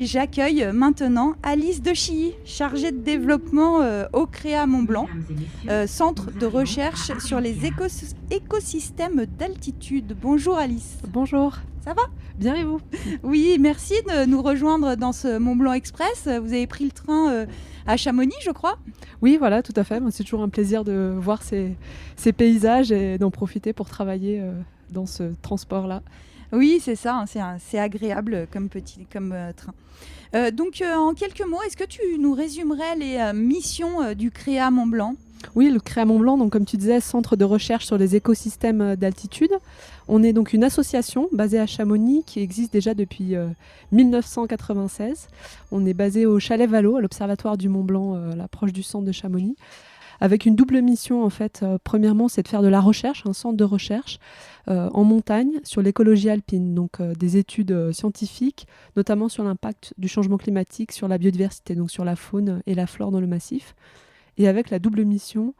J'accueille maintenant Alice Dechy, chargée de développement au CREA Mont-Blanc, centre de recherche sur les écosystèmes d'altitude. Bonjour Alice. Bonjour. Ça va ? Bien et vous ? Oui, merci de nous rejoindre dans ce Mont-Blanc Express. Vous avez pris le train à Chamonix, je crois ? Oui, voilà, tout à fait. C'est toujours un plaisir de voir ces paysages et d'en profiter pour travailler dans ce transport-là. Oui, c'est ça, c'est agréable comme train. Donc, en quelques mots, est-ce que tu nous résumerais les missions du CREA Mont-Blanc ? Oui, le CREA Mont-Blanc, donc, comme tu disais, centre de recherche sur les écosystèmes d'altitude. On est donc une association basée à Chamonix qui existe déjà depuis 1996. On est basé au Chalet Vallot, à l'Observatoire du Mont-Blanc, là, proche du centre de Chamonix, avec une double mission en fait. Premièrement, c'est de faire de la recherche, un centre de recherche en montagne sur l'écologie alpine, donc des études scientifiques, notamment sur l'impact du changement climatique sur la biodiversité, donc sur la faune et la flore dans le massif. Et avec la double mission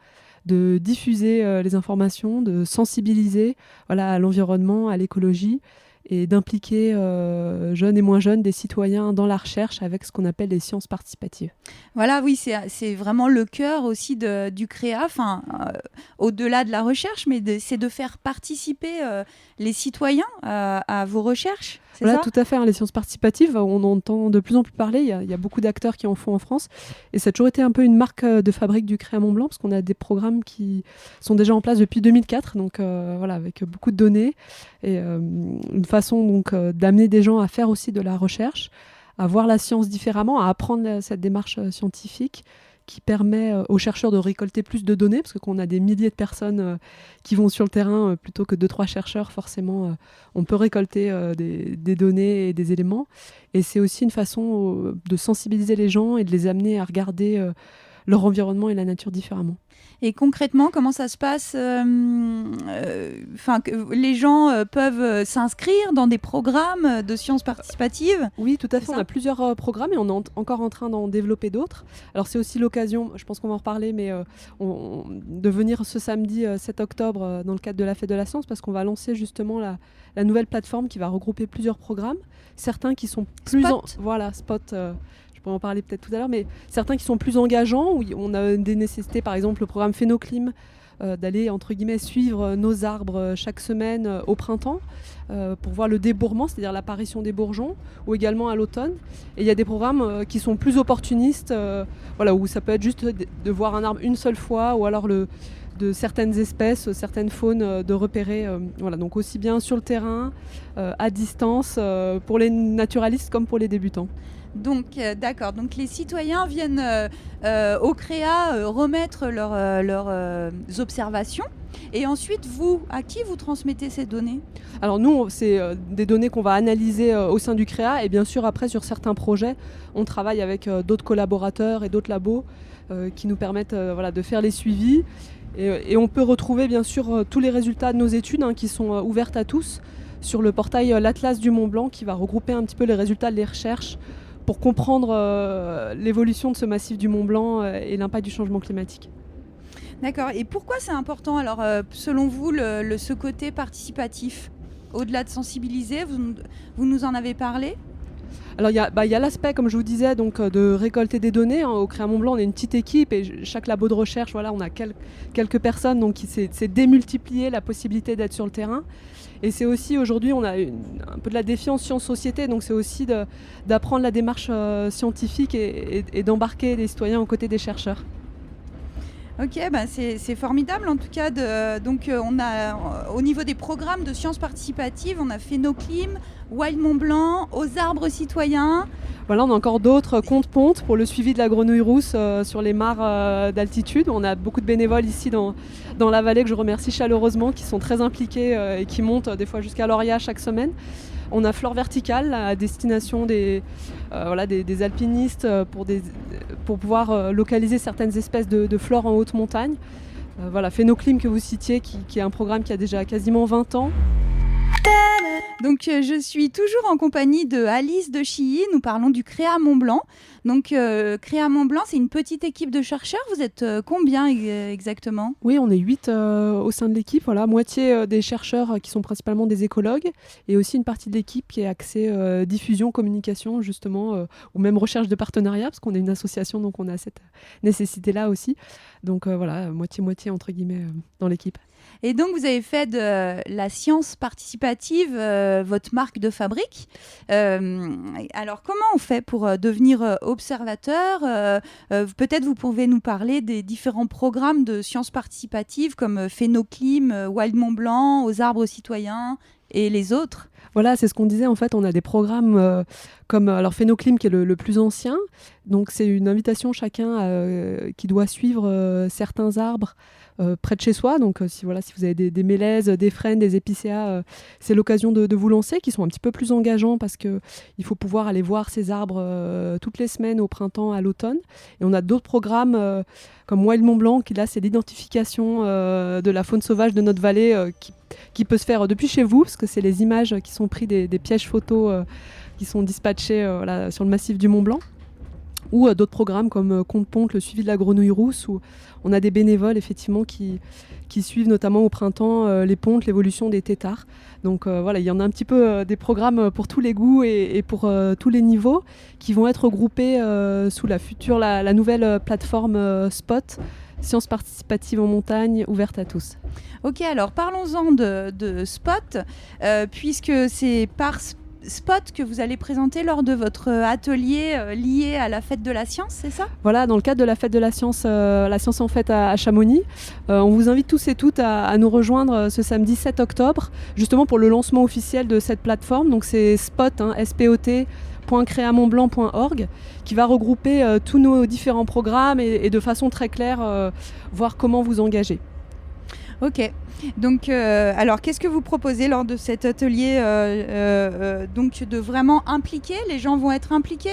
de diffuser les informations, de sensibiliser à l'environnement, à l'écologie, et d'impliquer jeunes et moins jeunes, des citoyens dans la recherche avec ce qu'on appelle les sciences participatives. Voilà, oui, c'est vraiment le cœur aussi du CREA, au-delà de la recherche, mais c'est de faire participer les citoyens à vos recherches, c'est voilà, ça ? Tout à fait, les sciences participatives, on entend de plus en plus parler, il y a beaucoup d'acteurs qui en font en France, et ça a toujours été un peu une marque de fabrique du CREA Mont-Blanc, parce qu'on a des programmes qui sont déjà en place depuis 2004, donc avec beaucoup de données, et une façon donc d'amener des gens à faire aussi de la recherche, à voir la science différemment, à apprendre cette démarche scientifique qui permet aux chercheurs de récolter plus de données, parce que quand on a des milliers de personnes qui vont sur le terrain, plutôt que 2-3 chercheurs, forcément, on peut récolter des données et des éléments. Et c'est aussi une façon de sensibiliser les gens et de les amener à regarder leur environnement et la nature différemment. Et concrètement, comment ça se passe les gens peuvent s'inscrire dans des programmes de sciences participatives ? Oui, tout à fait. On a plusieurs programmes et on est encore en train d'en développer d'autres. Alors c'est aussi l'occasion, je pense qu'on va en reparler, mais de venir ce samedi 7 octobre dans le cadre de la Fête de la Science, parce qu'on va lancer justement la nouvelle plateforme qui va regrouper plusieurs programmes. Certains qui sont plus... Spot. On pourrait en parler peut-être tout à l'heure, mais certains qui sont plus engageants, où on a des nécessités, par exemple le programme Phénoclim, d'aller entre guillemets suivre nos arbres chaque semaine au printemps pour voir le débourrement, c'est-à-dire l'apparition des bourgeons, ou également à l'automne. Et il y a des programmes qui sont plus opportunistes, où ça peut être juste de voir un arbre une seule fois, ou alors de certaines espèces, certaines faunes de repérer. Donc aussi bien sur le terrain, à distance, pour les naturalistes comme pour les débutants. Donc, d'accord. Donc, les citoyens viennent au CREA remettre leurs observations. Et ensuite, à qui vous transmettez ces données ? Alors nous, c'est des données qu'on va analyser au sein du CREA. Et bien sûr, après, sur certains projets, on travaille avec d'autres collaborateurs et d'autres labos qui nous permettent de faire les suivis. Et on peut retrouver, bien sûr, tous les résultats de nos études qui sont ouvertes à tous sur le portail l'Atlas du Mont-Blanc, qui va regrouper un petit peu les résultats des recherches pour comprendre l'évolution de ce massif du Mont-Blanc et l'impact du changement climatique. D'accord. Et pourquoi c'est important, alors, selon vous, ce côté participatif ? Au-delà de sensibiliser, vous nous en avez parlé ? Alors il y a l'aspect, comme je vous disais, donc, de récolter des données. Au CREA Mont-Blanc, on est une petite équipe et chaque labo de recherche, on a quelques personnes, donc c'est démultiplier la possibilité d'être sur le terrain. Et c'est aussi, aujourd'hui, on a un peu de la défiance science-société, donc c'est aussi d'apprendre la démarche scientifique et d'embarquer les citoyens aux côtés des chercheurs. Ok, c'est formidable en tout cas. Donc on a au niveau des programmes de sciences participatives, on a Phénoclim, Wild Mont-Blanc, Aux arbres citoyens. Voilà, on a encore d'autres comptes-pontes pour le suivi de la grenouille rousse sur les mares d'altitude. On a beaucoup de bénévoles ici dans la vallée que je remercie chaleureusement, qui sont très impliqués et qui montent des fois jusqu'à Loria chaque semaine. On a Flore Verticale à destination des alpinistes pour pouvoir localiser certaines espèces de flore en haute montagne. Phénoclim que vous citiez, qui est un programme qui a déjà quasiment 20 ans. Donc je suis toujours en compagnie de Alice de Chilly, nous parlons du Créa Mont-Blanc. Donc Créa Mont-Blanc, c'est une petite équipe de chercheurs, vous êtes combien exactement ? Oui, on est 8 au sein de l'équipe, voilà, moitié des chercheurs qui sont principalement des écologues et aussi une partie de l'équipe qui est axée diffusion, communication justement, ou même recherche de partenariat parce qu'on est une association donc on a cette nécessité-là aussi. Donc voilà, moitié-moitié entre guillemets dans l'équipe. Et donc, vous avez fait de la science participative votre marque de fabrique. Alors, comment on fait pour devenir observateur ? Peut-être vous pouvez nous parler des différents programmes de science participative comme Phénoclim, Wild Mont Blanc, Aux arbres citoyens et les autres. Voilà, c'est ce qu'on disait. En fait, on a des programmes comme alors Phénoclim qui est le plus ancien. Donc, c'est une invitation chacun qui doit suivre certains arbres près de chez soi. Donc, si vous avez des mélèzes, des frênes, des épicéas, c'est l'occasion de vous lancer, qui sont un petit peu plus engageants parce qu'il faut pouvoir aller voir ces arbres toutes les semaines au printemps, à l'automne. Et on a d'autres programmes comme Wild Mont Blanc, qui là, c'est l'identification de la faune sauvage de notre vallée qui peut se faire depuis chez vous, parce que c'est les images qui sont prises des pièges photos qui sont dispatchés sur le massif du Mont Blanc. Ou d'autres programmes comme Compte-Ponte, le suivi de la grenouille rousse, où on a des bénévoles effectivement qui suivent notamment au printemps les pontes, l'évolution des têtards. Donc il y en a un petit peu des programmes pour tous les goûts et pour tous les niveaux qui vont être regroupés sous la nouvelle plateforme Spot, Sciences participatives en montagne, ouverte à tous. Ok, alors parlons-en de Spot, puisque c'est par Spot que vous allez présenter lors de votre atelier lié à la fête de la science, c'est ça ? Voilà, dans le cadre de la fête de la science en fête à Chamonix, on vous invite tous et toutes à nous rejoindre ce samedi 7 octobre, justement pour le lancement officiel de cette plateforme. Donc c'est Spot, spot.creamontblanc.org, qui va regrouper tous nos différents programmes et de façon très claire voir comment vous engager. Ok, donc alors qu'est-ce que vous proposez lors de cet atelier donc de vraiment impliquer, les gens vont être impliqués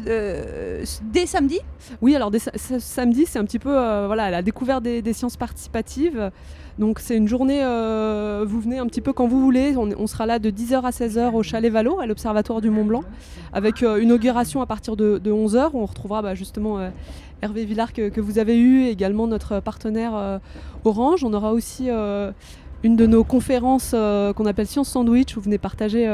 dès samedi ? Oui, alors samedi c'est un petit peu la découverte des sciences participatives. Donc c'est une journée, vous venez un petit peu quand vous voulez, on sera là de 10h à 16h au Chalet Vallot, à l'Observatoire du Mont Blanc, avec une inauguration à partir de 11h, où on retrouvera justement Hervé Villard que vous avez eu, et également notre partenaire Orange. On aura aussi une de nos conférences qu'on appelle Science Sandwich, où vous venez partager,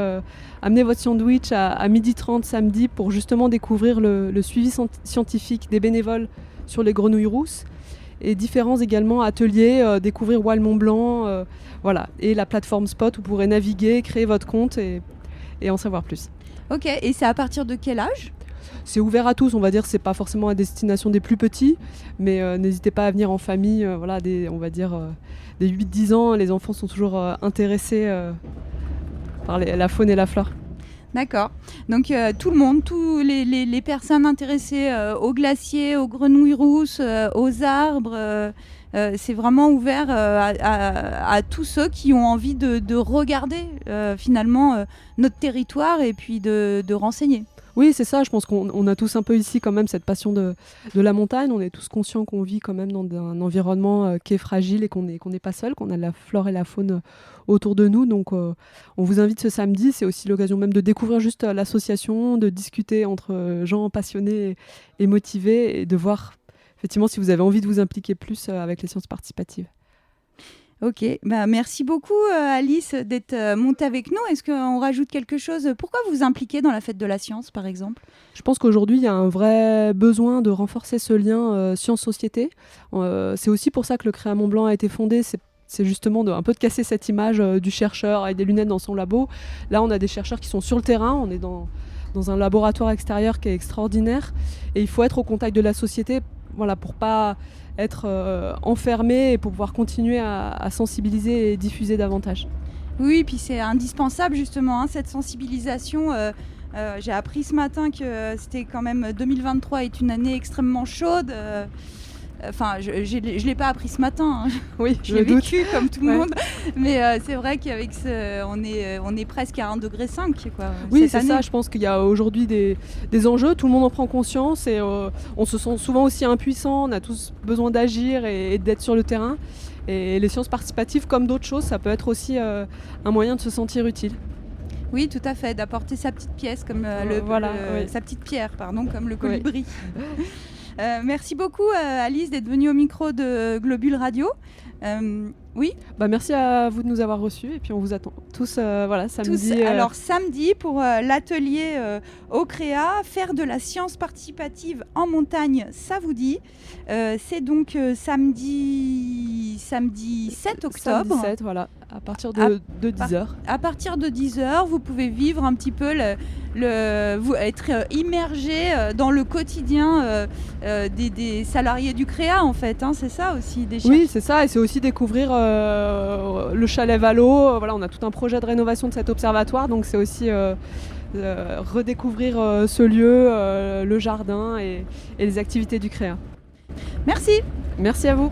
amener votre sandwich à 12h30 samedi pour justement découvrir le suivi scientifique des bénévoles sur les grenouilles rousses. Et différents également ateliers, découvrir Wild Mont Blanc, et la plateforme Spot où vous pourrez naviguer, créer votre compte et en savoir plus. Ok, et c'est à partir de quel âge ? C'est ouvert à tous, on va dire, c'est pas forcément à destination des plus petits, mais n'hésitez pas à venir en famille, des 8-10 ans, les enfants sont toujours intéressés par la faune et la flore. D'accord. Donc tout le monde, tous les personnes intéressées aux glaciers, aux grenouilles rousses, aux arbres, c'est vraiment ouvert à tous ceux qui ont envie de regarder finalement notre territoire et puis de renseigner. Oui, c'est ça, je pense qu'on a tous un peu ici quand même cette passion de la montagne. On est tous conscients qu'on vit quand même dans un environnement qui est fragile et qu'on n'est pas seul, qu'on a la flore et la faune autour de nous. Donc on vous invite ce samedi, c'est aussi l'occasion même de découvrir juste l'association, de discuter entre gens passionnés et motivés et de voir effectivement si vous avez envie de vous impliquer plus avec les sciences participatives. Ok, merci beaucoup Alice d'être montée avec nous. Est-ce qu'on rajoute quelque chose ? Pourquoi vous vous impliquez dans la fête de la science par exemple ? Je pense qu'aujourd'hui il y a un vrai besoin de renforcer ce lien science-société. C'est aussi pour ça que le Créa Mont-Blanc a été fondé. C'est justement un peu de casser cette image du chercheur avec des lunettes dans son labo. Là on a des chercheurs qui sont sur le terrain, on est dans un laboratoire extérieur qui est extraordinaire et il faut être au contact de la société pour pas être enfermé et pour pouvoir continuer à sensibiliser et diffuser davantage. Oui, puis c'est indispensable justement cette sensibilisation. J'ai appris ce matin que c'était quand même 2023 est une année extrêmement chaude. Enfin, je ne l'ai pas appris ce matin, hein. Oui, je l'ai vécu comme tout le monde, mais c'est vrai qu'avec on est presque à 1,5 degré quoi. Oui, c'est ça, je pense qu'il y a aujourd'hui des enjeux, tout le monde en prend conscience et on se sent souvent aussi impuissant, on a tous besoin d'agir et d'être sur le terrain. Et les sciences participatives, comme d'autres choses, ça peut être aussi un moyen de se sentir utile. Oui, tout à fait, d'apporter sa petite pièce, comme sa petite pierre, comme le colibri. Merci beaucoup Alice d'être venue au micro de Globule Radio. Oui. Merci à vous de nous avoir reçus et puis on vous attend tous samedi. Alors samedi pour l'atelier au Créa, faire de la science participative en montagne, ça vous dit. C'est donc samedi 7 octobre. Samedi 7, voilà, à partir de 10h. À partir de 10h, vous pouvez vivre un petit peu être immergé dans le quotidien des salariés du Créa en fait, hein, c'est ça aussi des chercheurs. Oui, c'est ça, et c'est aussi découvrir le chalet Valo. On a tout un projet de rénovation de cet observatoire, donc c'est aussi redécouvrir ce lieu, le jardin et les activités du Créa. Merci. Merci à vous.